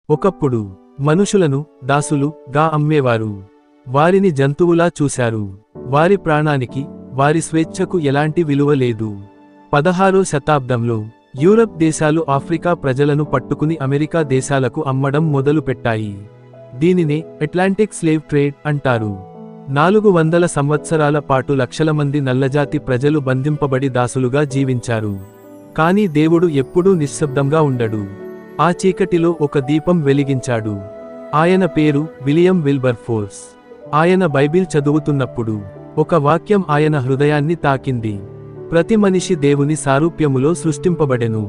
ఒకప్పుడు మనుషులను దాసులుగా అమ్మేవారు. వారిని జంతువులా చూశారు. వారి ప్రాణానికి, వారి స్వేచ్ఛకు ఎలాంటి విలువ లేదు. 16వ శతాబ్దంలో యూరప్ దేశాలు ఆఫ్రికా ప్రజలను పట్టుకుని అమెరికా దేశాలకు అమ్మడం మొదలుపెట్టాయి. దీనినే అట్లాంటిక్ స్లేవ్ ట్రేడ్ అంటారు. 400 సంవత్సరాల పాటు లక్షల మంది నల్లజాతి ప్రజలు బంధింపబడి దాసులుగా జీవించారు. కానీ దేవుడు ఎప్పుడూ నిశ్శబ్దంగా ఉండడు. ఆ చీకటిలో ఒక దీపం వెలిగించాడు. ఆయన పేరు విలియం విల్బర్ఫోర్స్. ఆయన బైబిల్ చదువుతున్నప్పుడు ఒక వాక్యం ఆయన హృదయాన్ని తాకింది. ప్రతి మనిషి దేవుని సారూప్యములో సృష్టింపబడెను.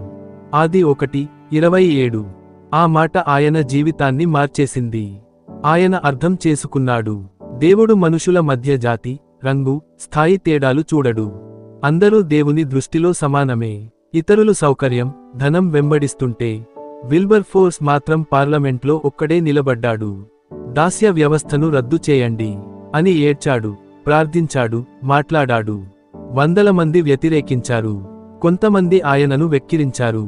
ఆది 1:27. ఆ మాట ఆయన జీవితాన్ని మార్చేసింది. ఆయన అర్థం చేసుకున్నాడు, దేవుడు మనుషుల మధ్య జాతి, రంగు, స్థాయి తేడాలు చూడడు. అందరూ దేవుని దృష్టిలో సమానమే. ఇతరులు సౌకర్యం, ధనం వెంబడిస్తుంటే విల్బర్ఫోర్స్ మాత్రం పార్లమెంట్లో ఒక్కడే నిలబడ్డాడు. దాస్య వ్యవస్థను రద్దు చేయండి అని ఏడ్చాడు, ప్రార్థించాడు, మాట్లాడాడు. 100 మంది వ్యతిరేకించారు. కొంతమంది ఆయనను వెక్కిరించారు.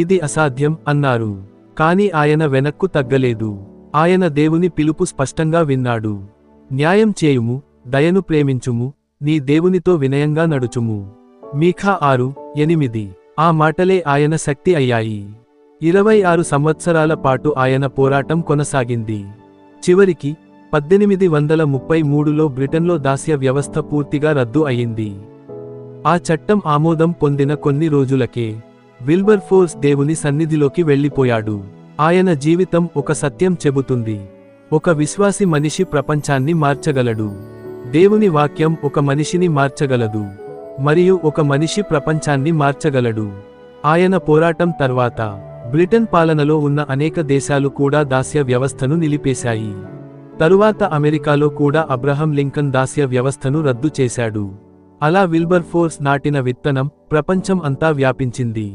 ఇది అసాధ్యం అన్నారు. కాని ఆయన వెనక్కు తగ్గలేదు. ఆయన దేవుని పిలుపు స్పష్టంగా విన్నాడు. న్యాయం చేయుము, దయను ప్రేమించుము, నీ దేవునితో వినయంగా నడుచుము. మీకా 6:8. ఆ మాటలే ఆయన శక్తి అయ్యాయి. 26 సంవత్సరాల పాటు ఆయన పోరాటం కొనసాగింది. చివరికి 1833లో బ్రిటన్లో దాస్య వ్యవస్థ పూర్తిగా రద్దు అయింది. ఆ చట్టం ఆమోదం పొందిన కొన్ని రోజులకే విల్బర్ఫోర్స్ దేవుని సన్నిధిలోకి వెళ్ళిపోయాడు. ఆయన జీవితం ఒక సత్యం చెబుతుంది. ఒక విశ్వాసి మనిషి ప్రపంచాన్ని మార్చగలడు. దేవుని వాక్యం ఒక మనిషిని మార్చగలదు. మరియు ఒక మనిషి ప్రపంచాన్ని మార్చగలడు. ఆయన పోరాటం తర్వాత బ్రిటన్ పాలనలో ఉన్న అనేక దేశాలు కూడా దాస్య వ్యవస్థను నిలిపేశాయి. తరువాత అమెరికాలో కూడా అబ్రహం లింకన్ దాస్య వ్యవస్థను రద్దు చేశాడు. అలా విల్బర్ఫోర్స్ నాటిన విత్తనం ప్రపంచం అంతా వ్యాపించింది.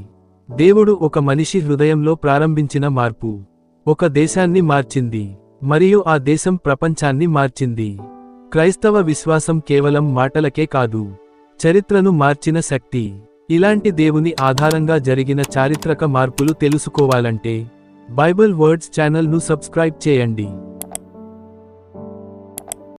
దేవుడు ఒక మనిషి హృదయంలో ప్రారంభించిన మార్పు ఒక దేశాన్ని మార్చింది, మరియు ఆ దేశం ప్రపంచాన్ని మార్చింది. క్రైస్తవ విశ్వాసం కేవలం మాటలకే కాదు, చరిత్రను మార్చిన శక్తి. ఇలాంటి దేవుని ఆధారంగా జరిగిన చారిత్రక మార్పులు తెలుసుకోవాలంటే బైబిల్ వర్డ్స్ ఛానల్ను సబ్స్క్రైబ్ చేయండి.